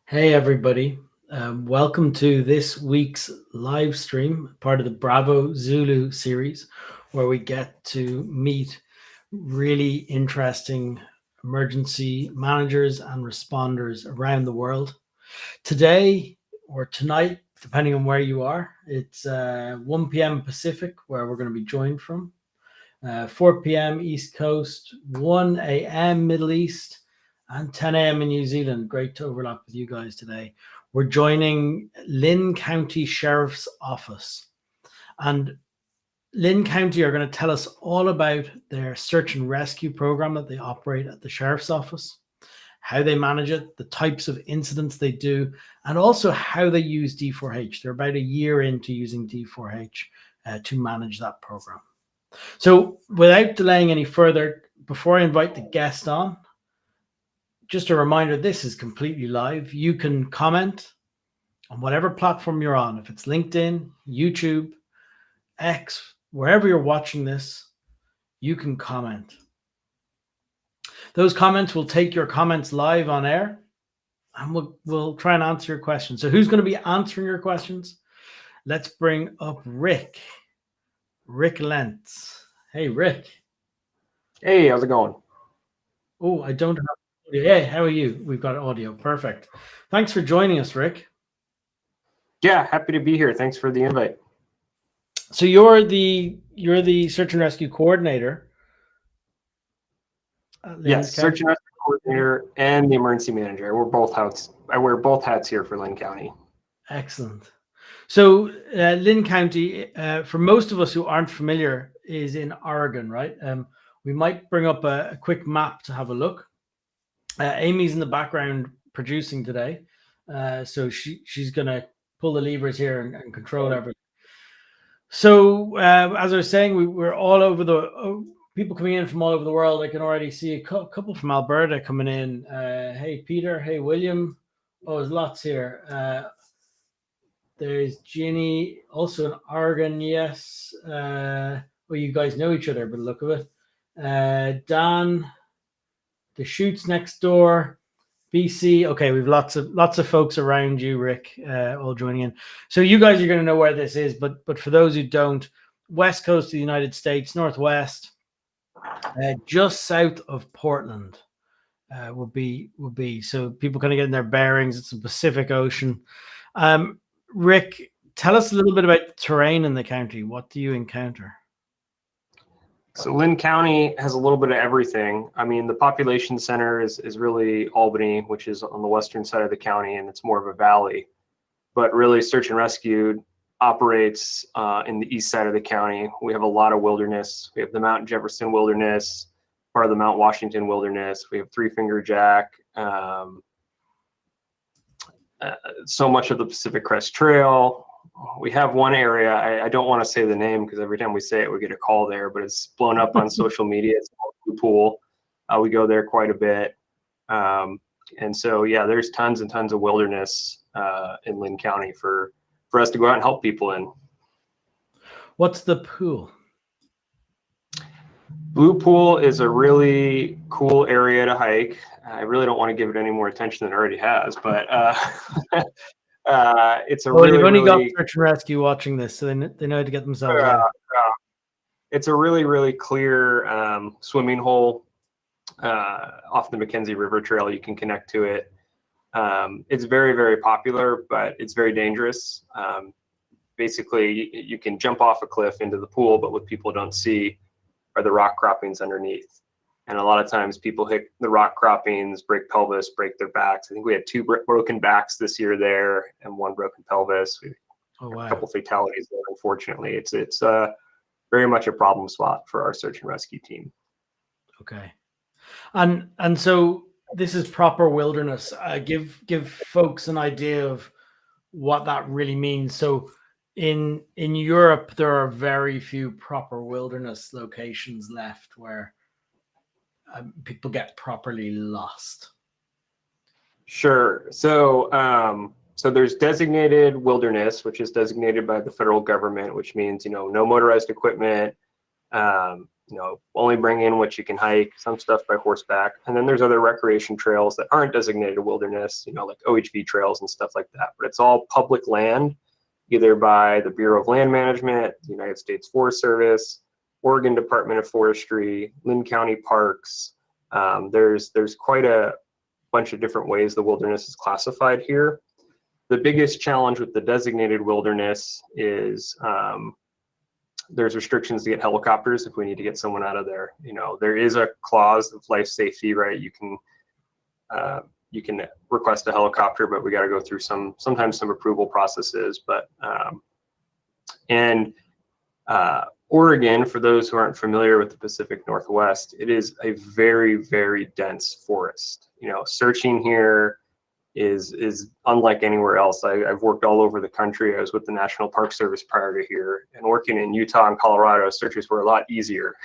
Hey everybody, welcome to this week's live stream, part of the Bravo Zulu series, where we get to meet really interesting emergency managers and responders around the world. Today or tonight, depending on where you are, it's 1 p.m. Pacific, where we're going to be joined from, 4 p.m. East Coast, 1 a.m. Middle East, and 10 a.m. in New Zealand. Great to overlap with you guys today. We're joining Linn County Sheriff's Office. And Linn County are going to tell us all about their search and rescue program that they operate at the Sheriff's Office, how they manage it, the types of incidents they do, and also how they use D4H. They're about a year into using D4H to manage that program. So without delaying any further, before I invite the guest on, just a reminder, this is completely live. You can comment on whatever platform you're on. If it's LinkedIn, YouTube, X, wherever you're watching this, you can comment. Those comments will take your comments live on air, and we'll try and answer your questions. So who's going to be answering your questions? Let's bring up Ric Lentz. Hey, Ric. Hey, how's it going? Oh, I don't have audio. Hey, how are you? We've got audio. Perfect. Thanks for joining us, Ric. Yeah, happy to be here. Thanks for the invite. So you're the search and rescue coordinator. Yes, search and rescue coordinator and the emergency manager. I wear both hats here for Linn County. Excellent. So Linn County, for most of us who aren't familiar, is in Oregon, right? We might bring up a quick map to have a look. Amy's in the background producing today, so she's going to pull the levers here and control everything. So as I was saying, we're all over people coming in from all over the world. I can already see a couple from Alberta coming in. Hey, Peter. Hey, William. Oh, there's lots here. There's Ginny, also in Oregon, yes. Well, you guys know each other by the look of it. Dan, the Shoots next door, BC. Okay, we've lots of folks around you, Ric, all joining in. So you guys are going to know where this is, but for those who don't, west coast of the United States, northwest, just south of Portland, will be. So people kind of getting their bearings. It's the Pacific Ocean. Ric, tell us a little bit about the terrain in the county. What do you encounter? So Linn County has a little bit of everything. I mean, the population center is really Albany, which is on the western side of the county, and it's more of a valley. But really, search and rescue operates in the east side of the county. We have a lot of wilderness. We have the Mount Jefferson Wilderness, part of the Mount Washington Wilderness. We have Three Finger Jack. So much of the Pacific Crest Trail. We have one area, I don't want to say the name because every time we say it, we get a call there, but it's blown up on social media. It's called Blue Pool. We go there quite a bit. And so, yeah, there's tons and tons of wilderness in Linn County for us to go out and help people in. What's the pool? Blue Pool is a really cool area to hike. I really don't want to give it any more attention than it already has, but it's a they've only got search and rescue watching this, so they know how to get themselves out. It's a really clear swimming hole off the Mackenzie River Trail. You can connect to it. It's very popular, but it's very dangerous. Basically, you can jump off a cliff into the pool, but what people don't see are the rock croppings underneath. And a lot of times people hit the rock croppings, break pelvis, break their backs. I think we had 2 broken backs this year there and 1 broken pelvis. Wow. A couple fatalities there, unfortunately. It's very much a problem spot for our search and rescue team. Okay. And so this is proper wilderness. Give folks an idea of what that really means. So in Europe, there are very few proper wilderness locations left where people get properly lost. Sure. So there's designated wilderness, which is designated by the federal government, which means, no motorized equipment, only bring in what you can hike, some stuff by horseback. And then there's other recreation trails that aren't designated wilderness, like OHV trails and stuff like that. But it's all public land, either by the Bureau of Land Management, the United States Forest Service, Oregon Department of Forestry, Linn County Parks. There's quite a bunch of different ways the wilderness is classified here. The biggest challenge with the designated wilderness is there's restrictions to get helicopters if we need to get someone out of there. There is a clause of life safety, right? You can request a helicopter, but we got to go through sometimes some approval processes. But Oregon, for those who aren't familiar with the Pacific Northwest, it is a very, very dense forest. Searching here is unlike anywhere else. I've worked all over the country. I was with the National Park Service prior to here, and working in Utah and Colorado, searches were a lot easier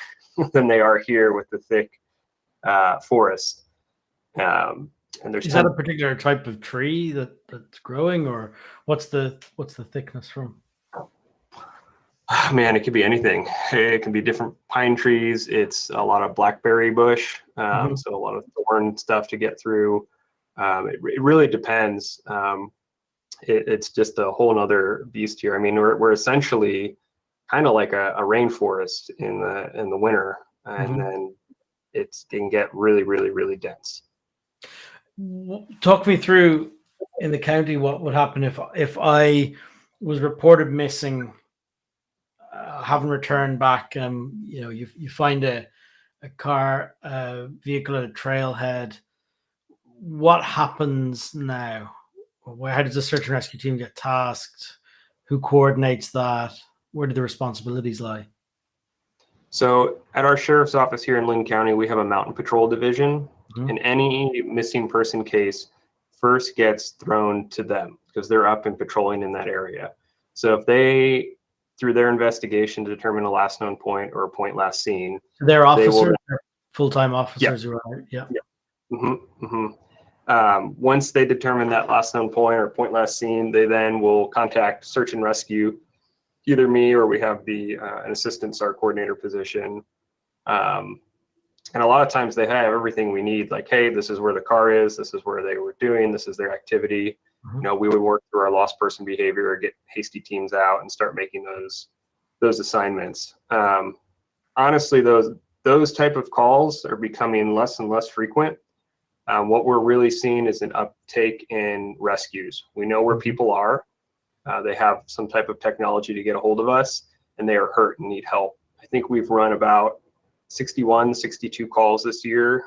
than they are here with the thick forest. And is that a particular type of tree that's growing, or what's the thickness from? Man, it could be anything. It can be different pine trees. It's a lot of blackberry bush, so a lot of thorn stuff to get through. It really depends. It's just a whole nother beast here. I mean, we're essentially kind of like a rainforest in the winter, and then it can get really, really, really dense. Talk me through in the county what would happen if I was reported missing, haven't returned back. You find a car, vehicle at a trailhead. What happens now? How does the search and rescue team get tasked? Who coordinates that? Where do the responsibilities lie? So at our sheriff's office here in Linn County, we have a mountain patrol division, and any missing person case first gets thrown to them because they're up and patrolling in that area. So if they, through their investigation, determine a last known point or a point last seen, they're officers, full-time officers. Once they determine that last known point or point last seen, they then will contact search and rescue, either me or we have an assistant SAR coordinator position. And a lot of times they have everything we need, like, hey, this is where the car is, this is where they were doing, this is their activity. We would work through our lost person behavior or get hasty teams out and start making those assignments. Honestly, those type of calls are becoming less and less frequent. What we're really seeing is an uptake in rescues. We know where people are. They have some type of technology to get a hold of us, and they are hurt and need help. I think we've run about 62 calls this year.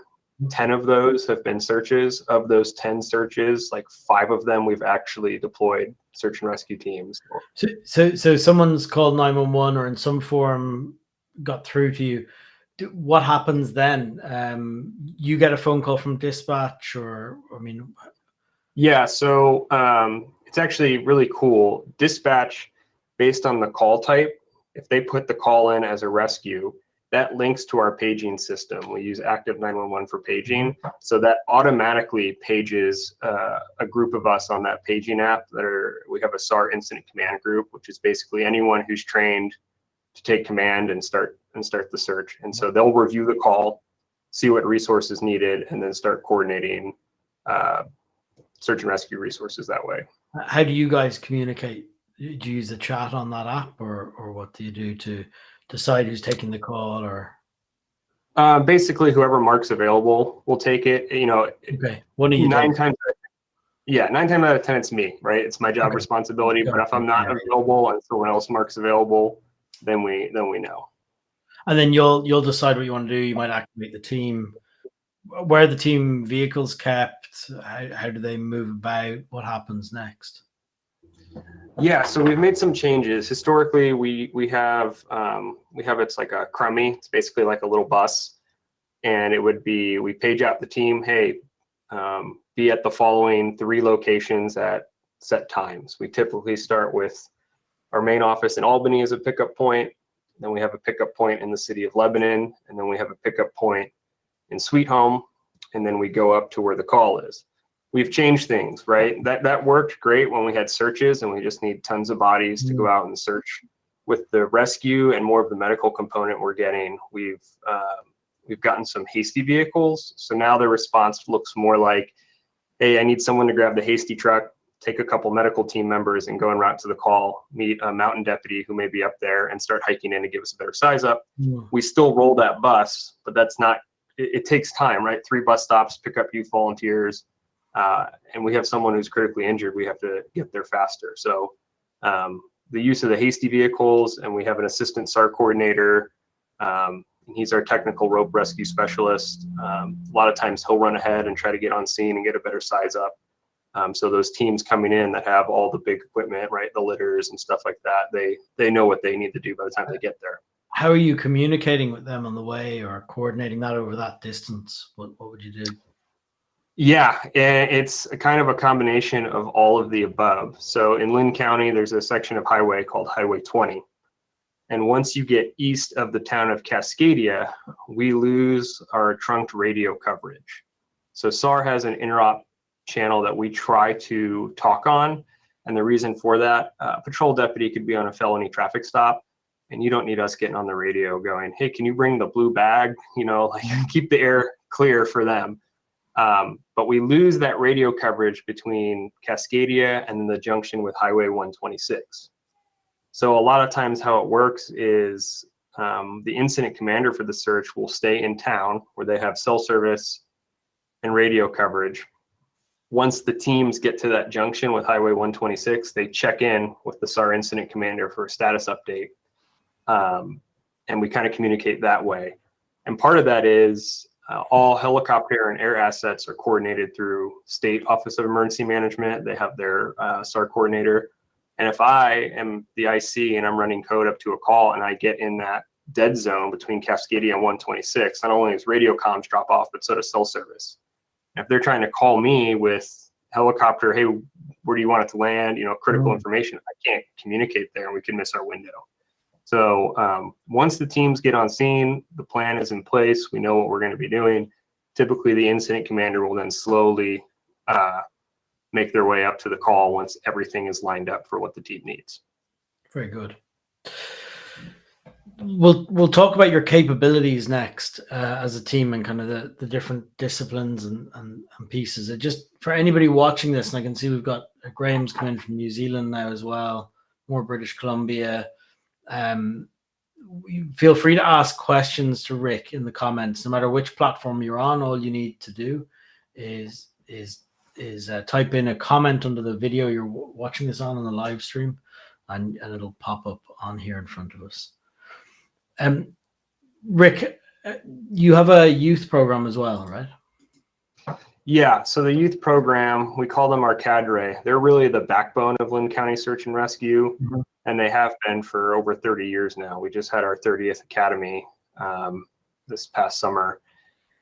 10 of those have been searches. Of those 10 searches, like 5 of them, we've actually deployed search and rescue teams. So someone's called 911 or in some form got through to you. What happens then? You get a phone call from dispatch, Yeah, so it's actually really cool. Dispatch, based on the call type, if they put the call in as a rescue, that links to our paging system. We use Active 911 for paging, so that automatically pages a group of us on that paging app. We have a SAR incident command group, which is basically anyone who's trained to take command and start the search. And so they'll review the call, see what resources needed, and then start coordinating search and rescue resources that way. How do you guys communicate? Do you use the chat on that app, or what do you do to decide who's taking the call? Or basically, whoever marks available will take it. Okay. What do you 9 times out of 10, it's me, right? It's my job responsibility. But if I'm not available and someone else marks available, then we know. And then you'll decide what you want to do. You might activate the team. Where are the team vehicles kept? How do they move about? What happens next? Yeah, so we've made some changes. Historically, we have it's like a crummy. It's basically like a little bus, and it would be, we page out the team, hey, be at the following 3 locations at set times. We typically start with our main office in Albany as a pickup point. Then we have a pickup point in the city of Lebanon, and then we have a pickup point in Sweet Home, and then we go up to where the call is. We've changed things, right? That worked great when we had searches and we just need tons of bodies to go out and search with the rescue and more of the medical component we're getting, we've gotten some hasty vehicles. So now the response looks more like, hey, I need someone to grab the hasty truck, take a couple medical team members and go en route to the call, meet a mountain deputy who may be up there and start hiking in to give us a better size up. We still roll that bus, but that's not, it takes time, right? 3 bus stops, pick up youth volunteers, and we have someone who's critically injured. We have to get there faster. So the use of the hasty vehicles, and we have an assistant SAR coordinator. He's our technical rope rescue specialist. A lot of times he'll run ahead and try to get on scene and get a better size up. So those teams coming in that have all the big equipment, right, the litters and stuff like that, they know what they need to do by the time they get there. How are you communicating with them on the way, or coordinating that over that distance? What would you do? Yeah, it's a kind of a combination of all of the above. So in Linn County, there's a section of highway called Highway 20. And once you get east of the town of Cascadia, we lose our trunked radio coverage. So SAR has an interop channel that we try to talk on. And the reason for that, a patrol deputy could be on a felony traffic stop, and you don't need us getting on the radio going, hey, can you bring the blue bag? You know, like, keep the air clear for them. But we lose that radio coverage between Cascadia and the junction with Highway 126. So a lot of times how it works is the incident commander for the search will stay in town where they have cell service and radio coverage. Once the teams get to that junction with Highway 126, they check in with the SAR incident commander for a status update. And we kind of communicate that way. And part of that is all helicopter and air assets are coordinated through State Office of Emergency Management. They have their SAR coordinator. And if I am the IC and I'm running code up to a call and I get in that dead zone between Cascadia and 126, not only does radio comms drop off, but so does cell service. And if they're trying to call me with helicopter, hey, where do you want it to land? You know, critical information, I can't communicate there and we can miss our window. So once the teams get on scene, the plan is in place. We know what we're going to be doing. Typically, the incident commander will then slowly make their way up to the call once everything is lined up for what the team needs. Very good. We'll talk about your capabilities next as a team, and kind of the different disciplines and pieces. It just, for anybody watching this, and I can see we've got Graham's come in from New Zealand now as well, more British Columbia. Feel free to ask questions to Ric in the comments. No matter which platform you're on, all you need to do is type in a comment under the video you're watching this on the live stream, and it'll pop up on here in front of us. Ric, you have a youth program as well, right? Yeah, so the youth program, we call them our cadre. They're really the backbone of Linn County Search and Rescue, and they have been for over 30 years now. We just had our 30th Academy this past summer.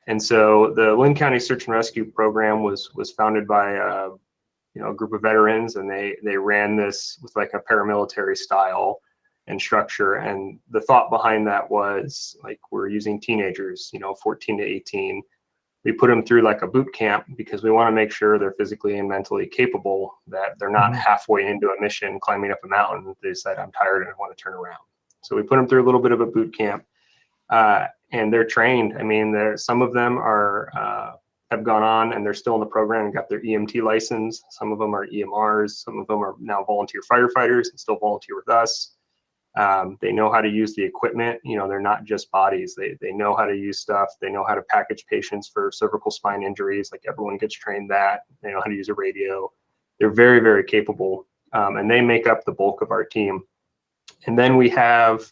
And so the Linn County Search and Rescue program was founded by a group of veterans, and they ran this with like a paramilitary style and structure. And the thought behind that was, like, we're using teenagers, 14 to 18. We put them through like a boot camp because we want to make sure they're physically and mentally capable, that they're not halfway into a mission climbing up a mountain. They decide, I'm tired and I want to turn around. So we put them through a little bit of a boot camp, and they're trained. I mean, some of them have gone on and they're still in the program and got their EMT license. Some of them are EMRs. Some of them are now volunteer firefighters and still volunteer with us. They know how to use the equipment. They're not just bodies. They know how to use stuff. They know how to package patients for cervical spine injuries. Like, everyone gets trained that. They know how to use a radio. They're very, very capable, and they make up the bulk of our team. And then we have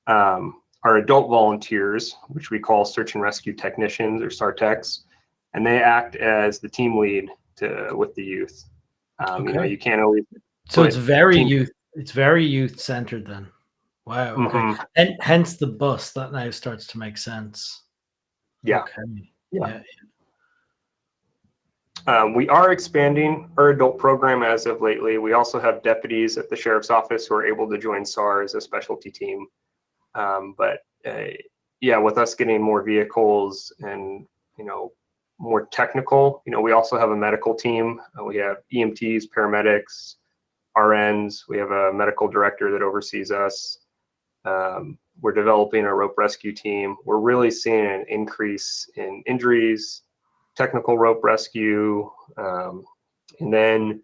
our adult volunteers, which we call search and rescue technicians, or SAR techs, and they act as the team lead with the youth. You can't always. So it's very youth. It's very youth centered then. Wow. Okay. And hence the bus, that now starts to make sense. Yeah. Okay. Yeah. We are expanding our adult program as of lately. We also have deputies at the sheriff's office who are able to join SAR as a specialty team. But with us getting more vehicles and, more technical, we also have a medical team. We have EMTs, paramedics, RNs. We have a medical director that oversees us. We're developing a rope rescue team. We're really seeing an increase in injuries, technical rope rescue, and then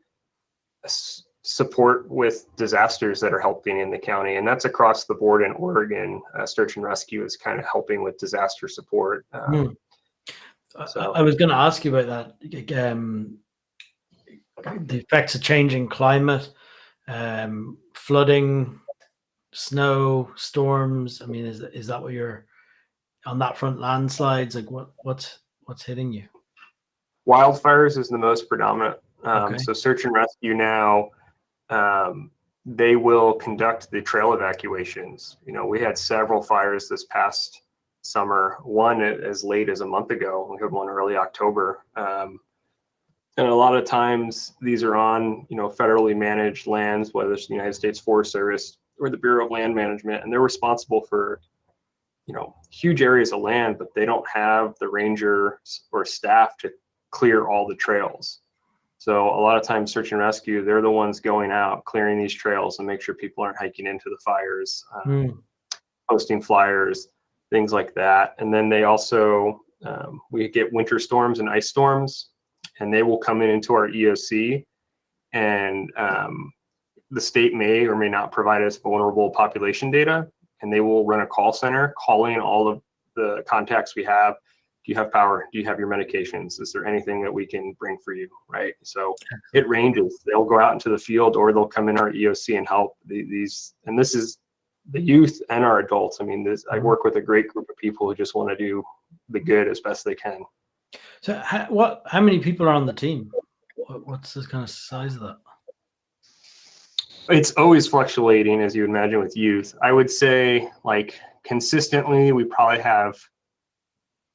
support with disasters that are helping in the county. And that's across the board in Oregon. Search and rescue is kind of helping with disaster support. So I was going to ask you about that. The effects of changing climate, flooding, snow, storms. I mean, is that what you're on that front? Landslides, like what's hitting you? Wildfires is the most predominant. Okay. So search and rescue now, they will conduct the trail evacuations. We had several fires this past summer, one as late as a month ago. We had one early October. And a lot of times these are on, federally managed lands, whether it's the United States Forest Service or the Bureau of Land Management, and they're responsible for, huge areas of land, but they don't have the rangers or staff to clear all the trails. So a lot of times search and rescue, they're the ones going out, clearing these trails and make sure people aren't hiking into the fires, posting flyers, things like that. And then they also, we get winter storms and ice storms, and they will come into our EOC, and the state may or may not provide us vulnerable population data, and they will run a call center calling all of the contacts we have. Do you have power? Do you have your medications? Is there anything that we can bring for you? Right. So it ranges. They'll go out into the field, or they'll come in our EOC and help these. And this is the youth and our adults. I mean, I work with a great group of people who just want to do the good as best they can. So how many people are on the team? What's the kind of size of that? It's always fluctuating, as you would imagine, with youth. I would say, like, consistently, we probably have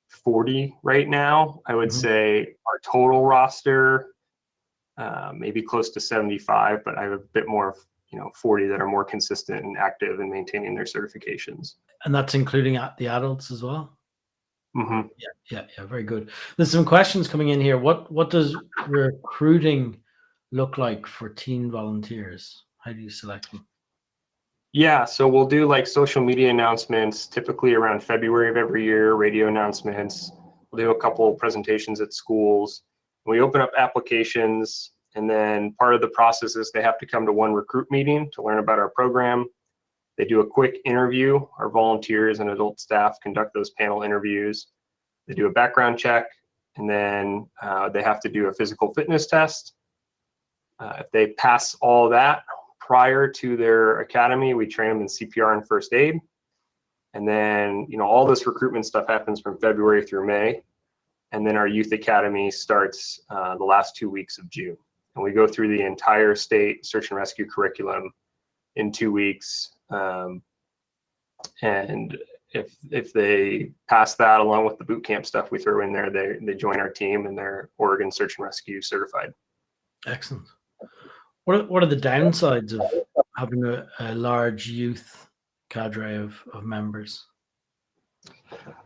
40 right now. I would say our total roster, maybe close to 75, but I have a bit more of 40 that are more consistent and active and maintaining their certifications. And that's including the adults as well? Mm-hmm. Yeah, very good. There's some questions coming in here. What does recruiting look like for teen volunteers? How do you select them? Yeah, so we'll do like social media announcements, typically around February of every year, radio announcements. We'll do a couple of presentations at schools. We open up applications, and then part of the process is they have to come to one recruit meeting to learn about our program. They do a quick interview. Our volunteers and adult staff conduct those panel interviews. They do a background check, and then they have to do a physical fitness test. If they pass all that, prior to their academy, we train them in CPR and first aid. And then, all this recruitment stuff happens from February through May. And then our youth academy starts the last 2 weeks of June. And we go through the entire state search and rescue curriculum in 2 weeks. And if they pass that along with the boot camp stuff we throw in there, they join our team and they're Oregon Search and Rescue certified. Excellent. What are the downsides of having a large youth cadre of members?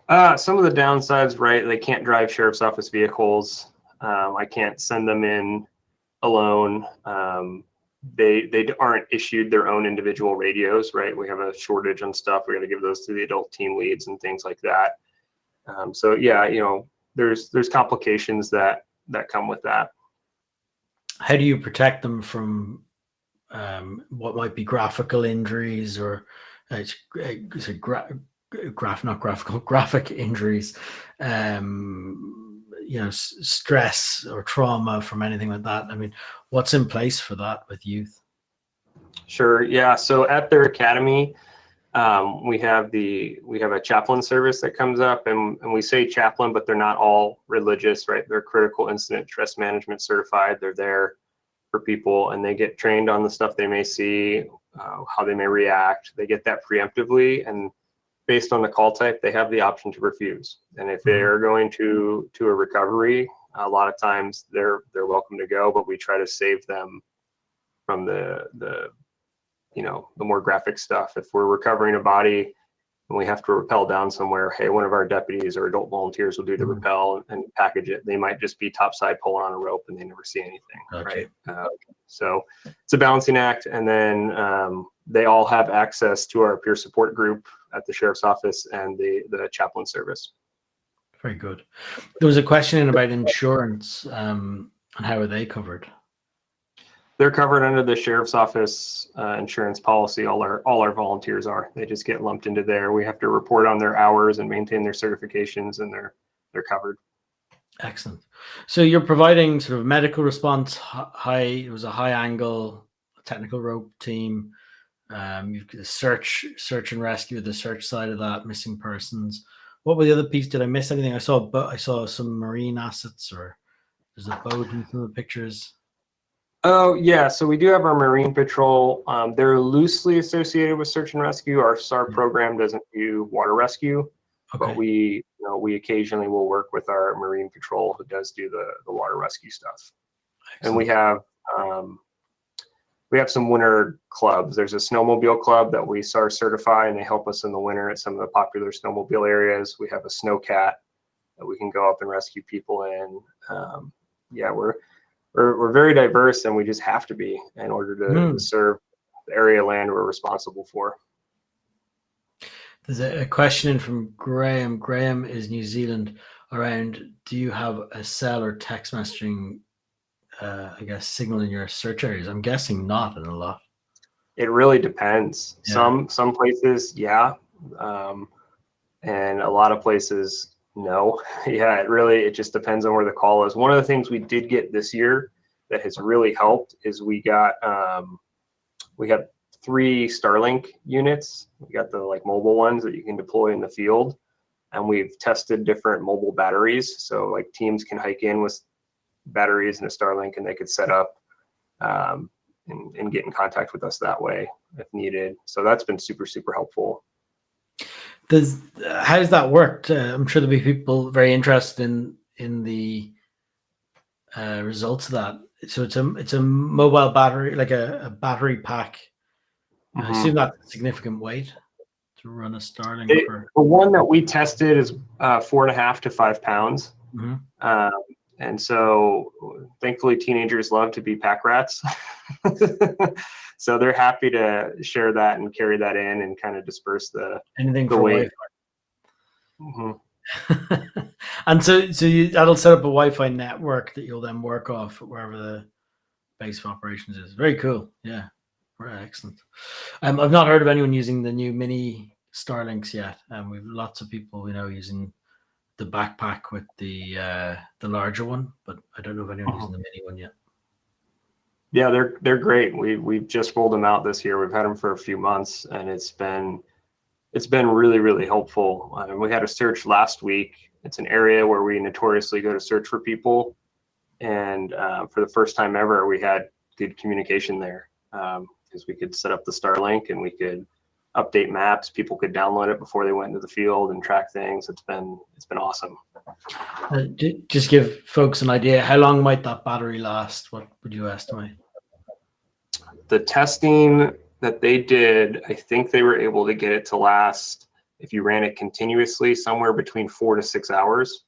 Some of the downsides, right? They can't drive sheriff's office vehicles. I can't send them in alone. They aren't issued their own individual radios, right? We have a shortage on stuff. We got to give those to the adult team leads and things like that. So yeah, there's complications that come with that. How do you protect them from what might be graphical injuries or graphic injuries, stress or trauma from anything like that? I mean, what's in place for that with youth? Sure. Yeah. So at their academy, we have a chaplain service that comes up, and we say chaplain, but they're not all religious, right? They're critical incident stress management certified. They're there for people, and they get trained on the stuff they may see, how they may react. They get that preemptively, and based on the call type, they have the option to refuse. And if they're going to a recovery, a lot of times they're welcome to go, but we try to save them from the more graphic stuff. If we're recovering a body and we have to rappel down somewhere. Hey, one of our deputies or adult volunteers will do the rappel and package it. They might just be topside pulling on a rope and they never see anything, Gotcha. right? So it's a balancing act. And then they all have access to our peer support group at the sheriff's office and the chaplain service. Very good. There was a question in about insurance, and how are they covered? They're covered under the sheriff's office insurance policy. All our volunteers are. They just get lumped into there. We have to report on their hours and maintain their certifications, and they're covered. Excellent. So you're providing sort of medical response. It was a high angle technical rope team. You've got the search and rescue, the search side of that, missing persons. What were the other piece? Did I miss anything? I saw some marine assets, or there's a boat in some of the pictures. Oh yeah, so we do have our Marine Patrol. They're loosely associated with search and rescue. Our SAR program doesn't do water rescue, but we occasionally will work with our Marine Patrol who does do the water rescue stuff. Excellent. And we have some winter clubs. There's a snowmobile club that we SAR certify, and they help us in the winter at some of the popular snowmobile areas. We have a snowcat that we can go up and rescue people in. Yeah, we're very diverse, and we just have to be in order to serve the area of land we're responsible for. There's a question from Graham. Graham is New Zealand. Around, do you have a cell or text messaging, I guess, signal in your search areas? I'm guessing not in a lot. It really depends. Yeah. Some places, yeah, and a lot of places, no. Yeah, it just depends on where the call is. One of the things we did get this year that has really helped is we got 3 Starlink units. We got the mobile ones that you can deploy in the field, and we've tested different mobile batteries. So teams can hike in with batteries and a Starlink, and they could set up and get in contact with us that way if needed. So that's been super, super helpful. How's that worked? I'm sure there'll be people very interested in the results of that. So it's a mobile battery, like a battery pack. I assume that's a significant weight to run a Starlink. The one that we tested is 4.5 to 5 pounds. And so thankfully teenagers love to be pack rats. So they're happy to share that and carry that in and kind of disperse the weight. And so that'll set up a Wi-Fi network that you'll then work off wherever the base of operations is. Very cool. Yeah. Very excellent. I've not heard of anyone using the new mini Starlinks yet. We've lots of people using the backpack with the larger one, but I don't know if anyone's using the mini one yet. Yeah, they're great. We've just rolled them out this year. We've had them for a few months, and it's been really, really helpful. We had a search last week. It's an area where we notoriously go to search for people, and for the first time ever, we had good communication there because we could set up the Starlink and we could update maps. People could download it before they went into the field and track things. It's been awesome. Just give folks an idea. How long might that battery last? What would you estimate? The testing that they did, I think they were able to get it to last, if you ran it continuously, somewhere between 4 to 6 hours.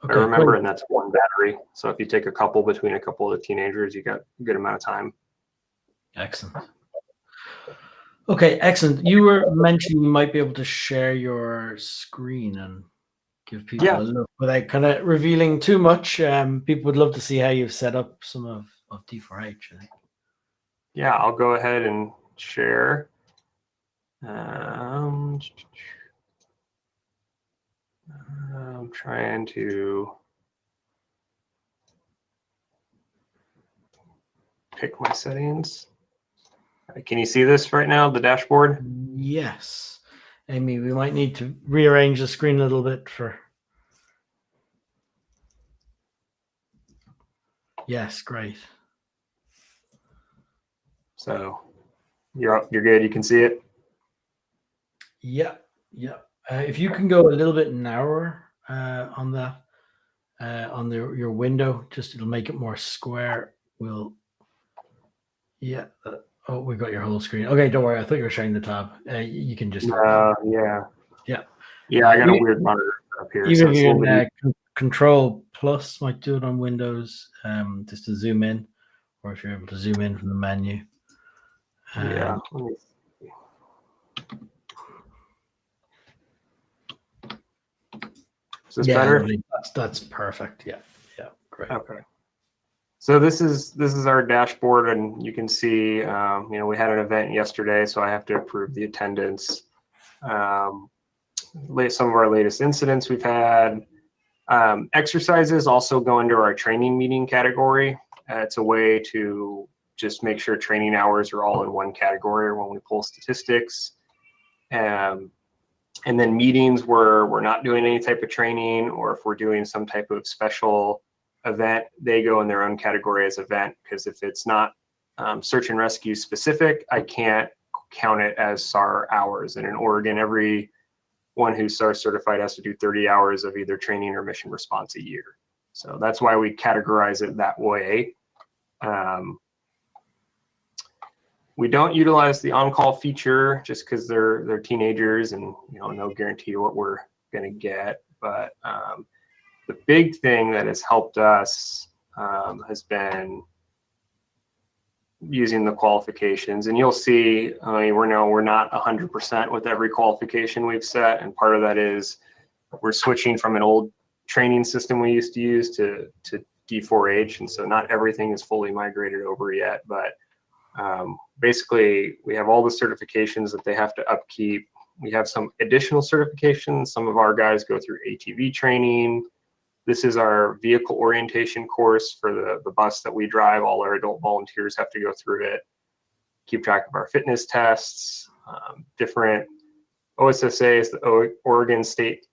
Okay, I remember, cool. And that's one battery. So if you take a couple between a couple of the teenagers, you got a good amount of time. Excellent. Okay, excellent. You were mentioning you might be able to share your screen and give people a look without kind of revealing too much. People would love to see how you've set up some of D4H, I think. Yeah, I'll go ahead and share. I'm trying to pick my settings. Can you see this right now, the dashboard? Yes. Amy, we might need to rearrange the screen a little bit for... Yes, great. So you're good, you can see it? Yeah. If you can go a little bit narrower on that, on your window, just it'll make it more square. Oh, we got your whole screen. Okay, don't worry. I thought you were sharing the tab. You can just. Yeah. Yeah. Yeah, I got a weird monitor up here. Even So if it's a you're little bit in Control Plus, might do it on Windows, just to zoom in, or if you're able to zoom in from the menu. yeah. Let me see. Is this better? That's perfect. Yeah, great. Okay. So this is our dashboard, and you can see, we had an event yesterday, so I have to approve the attendance. Some of our latest incidents we've had. Exercises also go into our training meeting category. It's a way to just make sure training hours are all in one category when we pull statistics. And then meetings where we're not doing any type of training, or if we're doing some type of special event, they go in their own category as event, because if it's not search and rescue specific, I can't count it as SAR hours. And in Oregon, everyone who's SAR certified has to do 30 hours of either training or mission response a year. So that's why we categorize it that way. We don't utilize the on-call feature just because they're teenagers, and no guarantee what we're going to get. But the big thing that has helped us has been using the qualifications. And you'll see, we're not 100% with every qualification we've set, and part of that is we're switching from an old training system we used to use to D4H, and so not everything is fully migrated over yet. But basically, we have all the certifications that they have to upkeep. We have some additional certifications. Some of our guys go through ATV training. This is our vehicle orientation course for the bus that we drive. All our adult volunteers have to go through it. Keep track of our fitness tests. Different OSSA is the Oregon State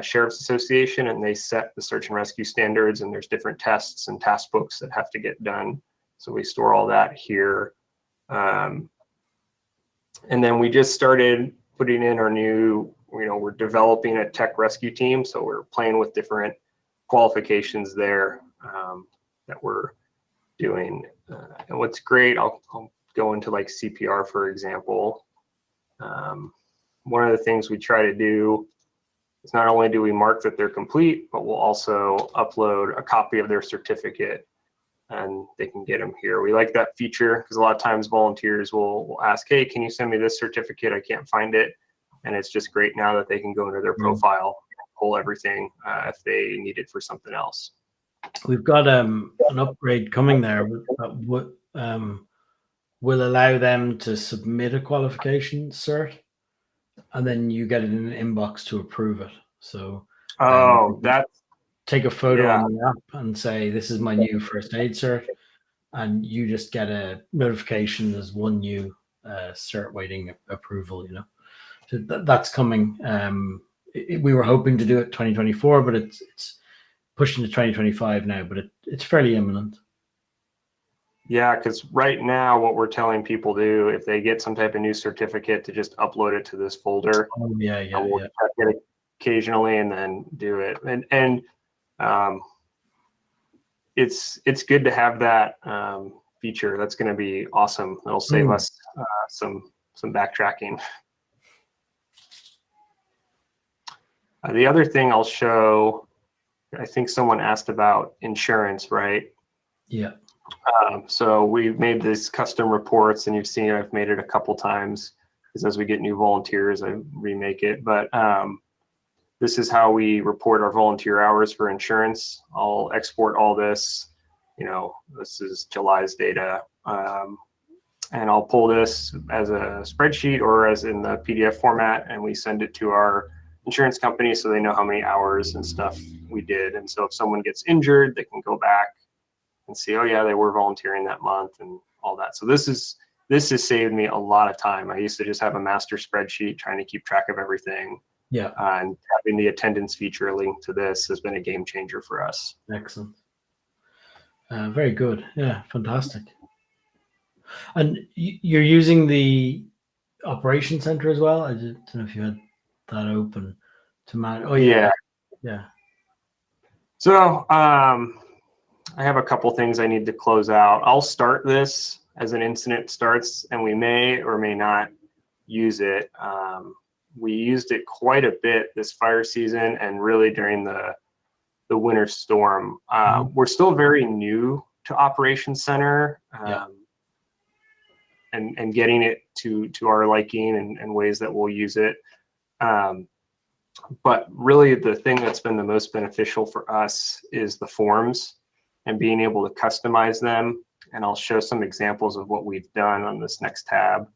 Sheriff's Association, and they set the search and rescue standards, and there's different tests and task books that have to get done. So we store all that here. And then we just started putting in our new, we're developing a tech rescue team. So we're playing with different qualifications there that we're doing. And what's great, I'll go into like CPR, for example. One of the things we try to do is not only do we mark that they're complete, but we'll also upload a copy of their certificate, and they can get them here. We like that feature because a lot of times volunteers will ask, hey, can you send me this certificate? I can't find it. And it's just great now that they can go into their profile, pull everything if they need it for something else. We've got an upgrade coming there that will allow them to submit a qualification cert, and then you get it in an inbox to approve it. So take a photo on the app and say, this is my new first aid cert, and you just get a notification there's one new cert waiting approval. So that's coming. We were hoping to do it 2024, but it's pushing to 2025 now, but it's fairly imminent. Yeah, because right now what we're telling people to do, if they get some type of new certificate, to just upload it to this folder. Oh, yeah. We'll check it occasionally and then do it. And it's good to have that feature. That's going to be awesome. It'll save us some backtracking. The other thing I'll show, I think someone asked about insurance, right? Yeah. So we've made these custom reports, and you've seen I've made it a couple times, because as we get new volunteers, I remake it. But this is how we report our volunteer hours for insurance. I'll export all this. This is July's data. And I'll pull this as a spreadsheet or as in the PDF format, and we send it to our insurance company so they know how many hours and stuff we did. And so if someone gets injured, they can go back and see, oh yeah, they were volunteering that month and all that. So this has saved me a lot of time. I used to just have a master spreadsheet trying to keep track of everything. Yeah. And having the attendance feature linked to this has been a game changer for us. Excellent. Very good. Yeah, fantastic. And you're using the operation center as well? I don't know if you had that open to manage. Oh yeah. So I have a couple things I need to close out. I'll start this as an incident starts, and we may or may not use it. we used it quite a bit this fire season and really during the winter storm. We're still very new to Operations Center, and getting it to our liking and ways that we'll use it. But really the thing that's been the most beneficial for us is the forms and being able to customize them. And I'll show some examples of what we've done on this next tab.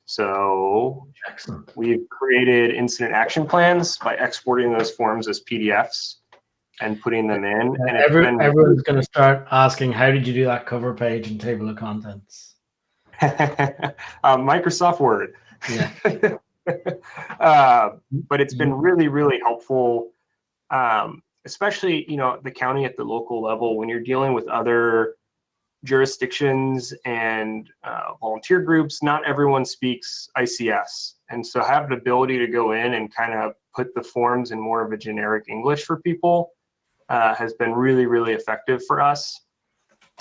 So Excellent. we've created incident action plans by exporting those forms as PDFs and putting them in. And everyone's going to start asking, how did you do that cover page and table of contents? Microsoft Word. Yeah. But it's been really, really helpful, especially, the county at the local level, when you're dealing with other jurisdictions and volunteer groups. Not everyone speaks ICS. And so have the ability to go in and kind of put the forms in more of a generic English for people has been really, really effective for us.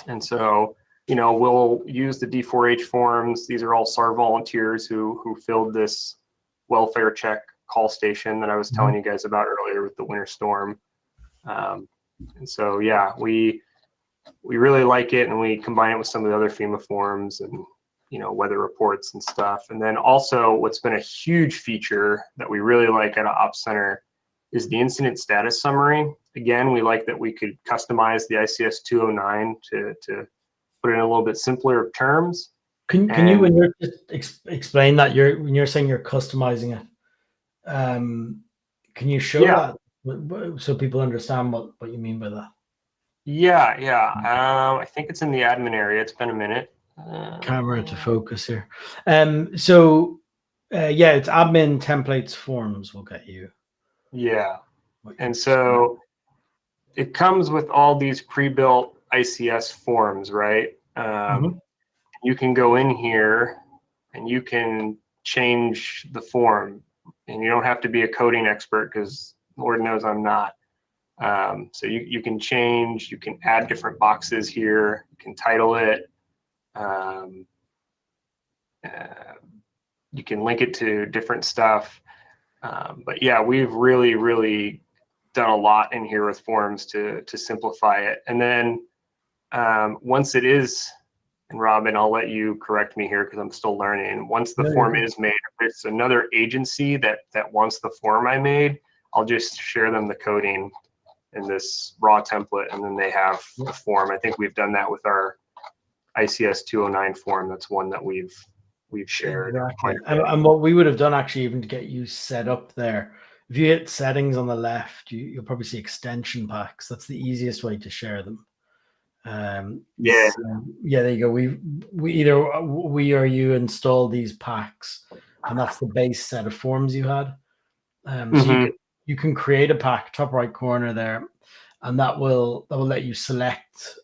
And so, we'll use the D4H forms. These are all SAR volunteers who filled this welfare check call station that I was telling you guys about earlier with the winter storm. And so, yeah, we really like it, and we combine it with some of the other FEMA forms and, weather reports and stuff. And then also what's been a huge feature that we really like at Ops Center is the incident status summary. Again, we like that we could customize the ICS 209 to put it in a little bit simpler terms. Can you, when you're just explain that, when you're saying you're customizing it, can you show that so people understand what you mean by that? Yeah. I think it's in the admin area. It's been a minute. Camera to focus here. So it's admin templates forms will get you. Yeah. And so it comes with all these pre-built ICS forms, right? You can go in here and you can change the form, and you don't have to be a coding expert, because Lord knows I'm not. So you can change, you can add different boxes here, you can title it, you can link it to different stuff. But yeah, we've really, really done a lot in here with forms to simplify it. And then once it is, and Robin, I'll let you correct me here because I'm still learning. Once the form is made, if it's another agency that wants the form I made, I'll just share them the coding in this raw template, and then they have the form. I think we've done that with our ICS 209 form. That's one that we've shared. Exactly. And what we would have done, actually, even to get you set up there, if you hit settings on the left, you'll probably see extension packs. That's the easiest way to share them. There you go. We either we or you install these packs, and that's the base set of forms you had. So you can create a pack, top right corner there, and that will let you select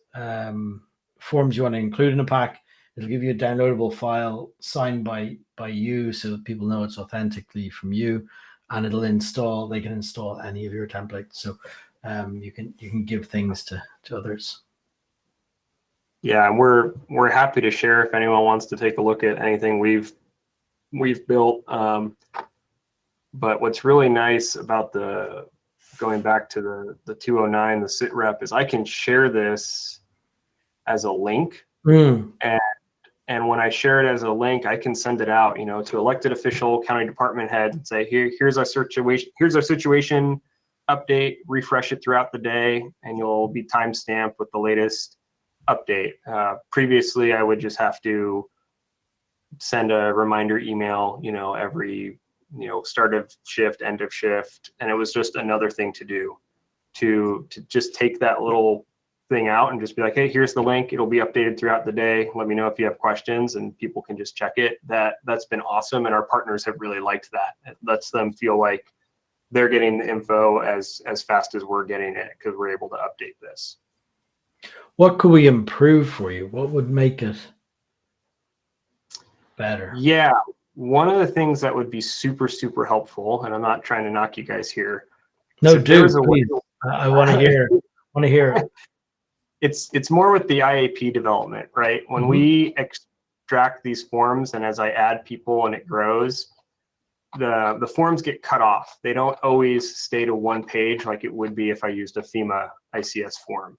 forms you want to include in a pack. It'll give you a downloadable file signed by you, so that people know it's authentically from you, and it'll install. They can install any of your templates, so you can give things to others. Yeah, and we're happy to share if anyone wants to take a look at anything we've built. But what's really nice about going back to the 209, the sit rep, is I can share this as a link. And when I share it as a link, I can send it out, to elected official, county department head, and say, here's our situation update, refresh it throughout the day, and you'll be timestamped with the latest update. Previously, I would just have to send a reminder email, every, start of shift, end of shift. And it was just another thing to do, to just take that little thing out and just be like, hey, here's the link. It'll be updated throughout the day. Let me know if you have questions, and people can just check it. That's been awesome. And our partners have really liked that. It lets them feel like they're getting the info as fast as we're getting it, because we're able to update this. What could we improve for you? What would make it better? Yeah, one of the things that would be super, super helpful, and I'm not trying to knock you guys here. No, please. I want to hear. It's more with the IAP development, right? When we extract these forms, and as I add people and it grows, the forms get cut off. They don't always stay to one page like it would be if I used a FEMA ICS form.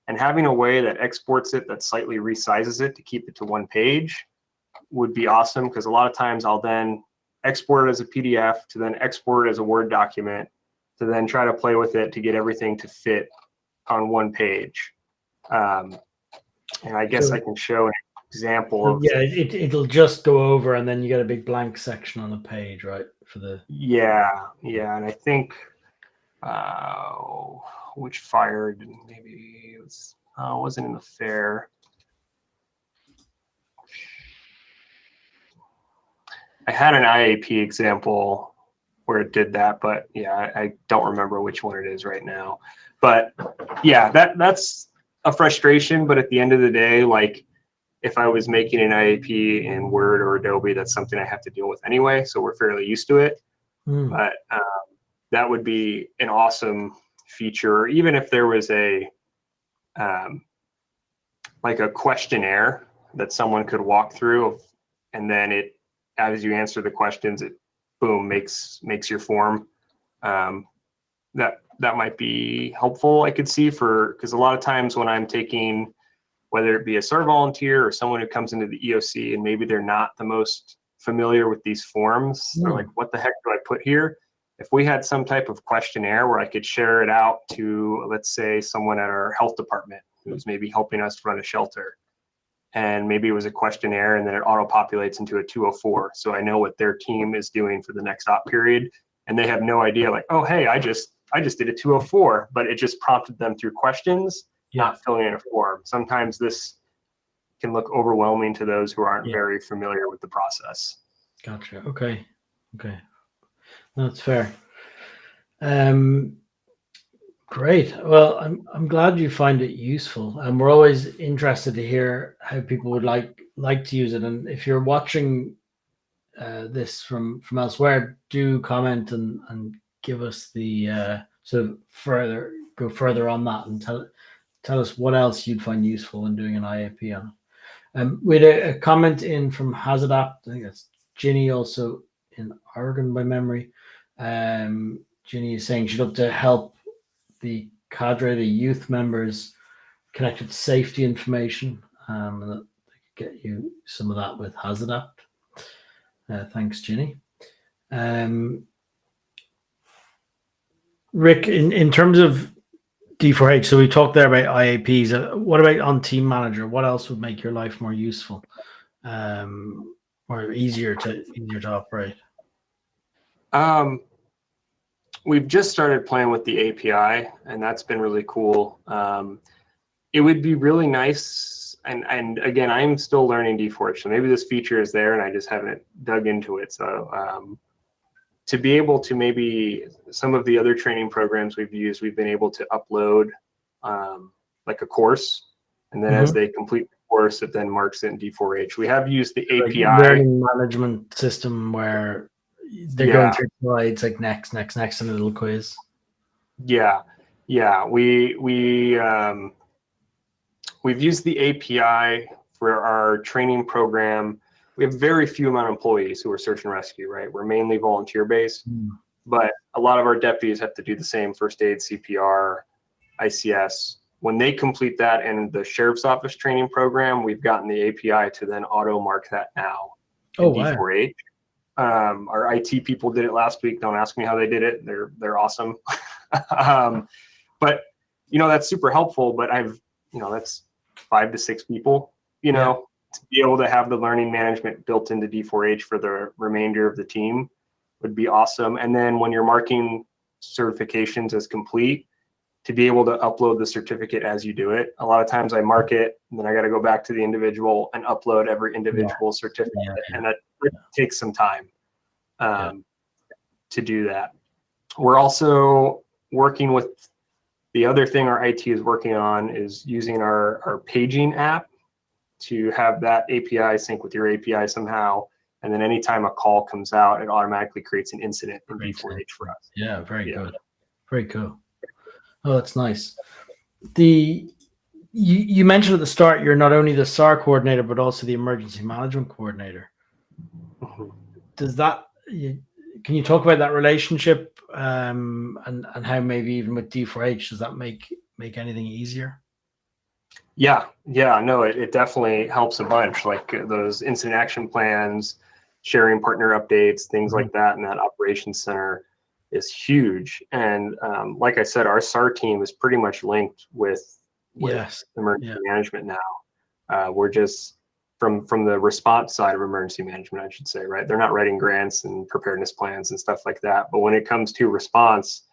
And having a way that exports it, that slightly resizes it to keep it to one page would be awesome, because a lot of times I'll then export it as a PDF to then export it as a Word document to then try to play with it to get everything to fit on one page. And I guess I can show an example of. Yeah, it'll just go over, and then you get a big blank section on the page, right? For the and I think which fire did maybe it was wasn't in the fair. I had an IAP example where it did that, but yeah, I don't remember which one it is right now. But yeah, that's a frustration. But at the end of the day, like if I was making an IAP in Word or Adobe, that's something I have to deal with anyway. So we're fairly used to it. But that would be an awesome feature. Even if there was a like a questionnaire that someone could walk through, and then it, as you answer the questions, it boom makes your form. That might be helpful. I could see because a lot of times when I'm taking, whether it be a SAR volunteer or someone who comes into the EOC and maybe they're not the most familiar with these forms, they're like, what the heck do I put here? If we had some type of questionnaire where I could share it out to, let's say, someone at our health department who's maybe helping us run a shelter, and maybe it was a questionnaire and then it auto-populates into a 204. So I know what their team is doing for the next op period, and they have no idea, like, oh, hey, I just did a 204, but it just prompted them through questions, not filling in a form. Sometimes this can look overwhelming to those who aren't very familiar with the process. Gotcha. Okay. That's fair. Great. Well, I'm glad you find it useful, and we're always interested to hear how people would like to use it. And if you're watching this from elsewhere, do comment and give us the sort of go further on that, and tell us what else you'd find useful in doing an IAP on it. We had a comment in from Hazadapt. I think that's Ginny, also in Oregon by memory. Ginny is saying she'd love to help the cadre, the youth members, connected to safety information, and that they could get you some of that with Hazadapt. Thanks, Ginny. Rick, in terms of D4H, so we talked there about IAPs. What about on Team Manager? What else would make your life more useful, or easier to operate? We've just started playing with the API, and that's been really cool. It would be really nice, and again, I'm still learning D4H, so maybe this feature is there and I just haven't dug into it. So to be able to, maybe some of the other training programs we've used, we've been able to upload like a course, and then as they complete the course, it then marks it in D4H. We have used the API learning management system where they're going through slides like next and a little quiz. We've used the API for our training program. We have very few amount of employees who are search and rescue, right? We're mainly volunteer based, but a lot of our deputies have to do the same: first aid, CPR, ICS. When they complete that in the sheriff's office training program, we've gotten the API to then auto mark that now in D4H. Our IT people did it last week. Don't ask me how they did it. They're awesome. But that's super helpful. But that's 5 to 6 people, to be able to have the learning management built into D4H for the remainder of the team would be awesome. And then when you're marking certifications as complete, to be able to upload the certificate as you do it. A lot of times I mark it, and then I got to go back to the individual and upload every individual certificate. And that takes some time to do that. We're also working with, the other thing our IT is working on is using our paging app to have that API sync with your API somehow. And then anytime a call comes out, it automatically creates an incident in D4H for us. Yeah, very good. Very cool. Oh, that's nice. You mentioned at the start you're not only the SAR coordinator but also the emergency management coordinator. Does that Can you talk about that relationship and how maybe even with D4H, does that make anything easier? Yeah, no, it definitely helps a bunch. Like those incident action plans, sharing partner updates, things like that, and that operations center is huge. And like I said, our SAR team is pretty much linked with emergency management now. We're just from the response side of emergency management, I should say, right? They're not writing grants and preparedness plans and stuff like that. But when it comes to response,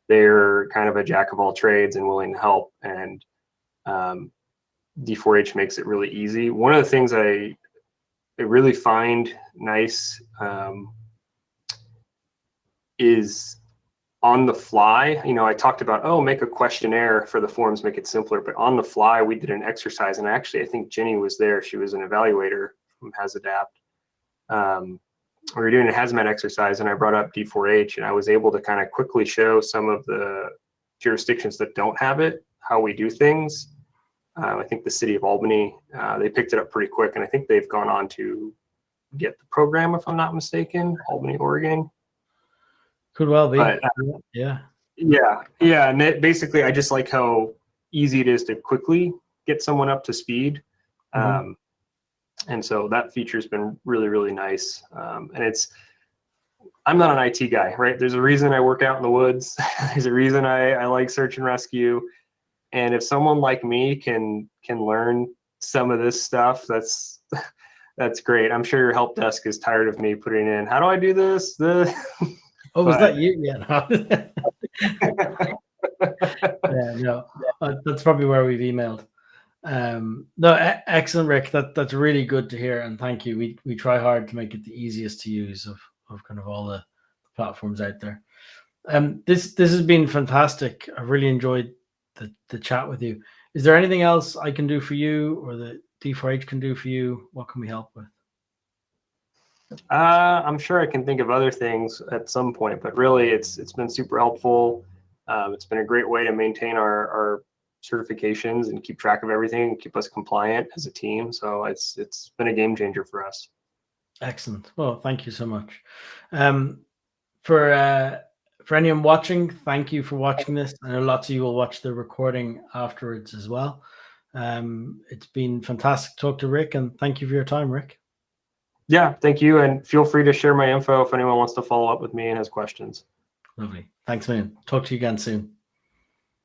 they're kind of a jack of all trades and willing to help. And D4H makes it really easy. One of the things I really find nice is on the fly. I talked about, make a questionnaire for the forms, make it simpler, but on the fly, we did an exercise. And actually, I think Jenny was there. She was an evaluator from HazAdapt. We were doing a hazmat exercise, and I brought up D4H, and I was able to kind of quickly show some of the jurisdictions that don't have it, how we do things. I think the city of Albany, they picked it up pretty quick, and I think they've gone on to get the program, if I'm not mistaken, Albany, Oregon. Could well be. But, yeah. And basically, I just like how easy it is to quickly get someone up to speed. And so that feature's been really, really nice. And I'm not an IT guy, right? There's a reason I work out in the woods. There's a reason I like search and rescue. And if someone like me can learn some of this stuff, that's great. I'm sure your help desk is tired of me putting in, how do I do this? Oh, was that you? Yeah. No. That's probably where we've emailed. No, excellent, Rick. That's really good to hear, and thank you. We try hard to make it the easiest to use of kind of all the platforms out there. This has been fantastic. I really enjoyed the chat with you. Is there anything else I can do for you, or that D4H can do for you? What can we help with? I'm sure I can think of other things at some point, but really it's been super helpful. It's been a great way to maintain our certifications and keep track of everything and keep us compliant as a team. So it's been a game changer for us. Excellent. Well, thank you so much. For anyone watching, thank you for watching this. I know lots of you will watch the recording afterwards as well. It's been fantastic to talk to Rick, and thank you for your time, Rick. Yeah, thank you. And feel free to share my info if anyone wants to follow up with me and has questions. Lovely. Thanks, man. Talk to you again soon.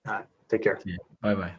All right. Take care. Yeah. Bye-bye.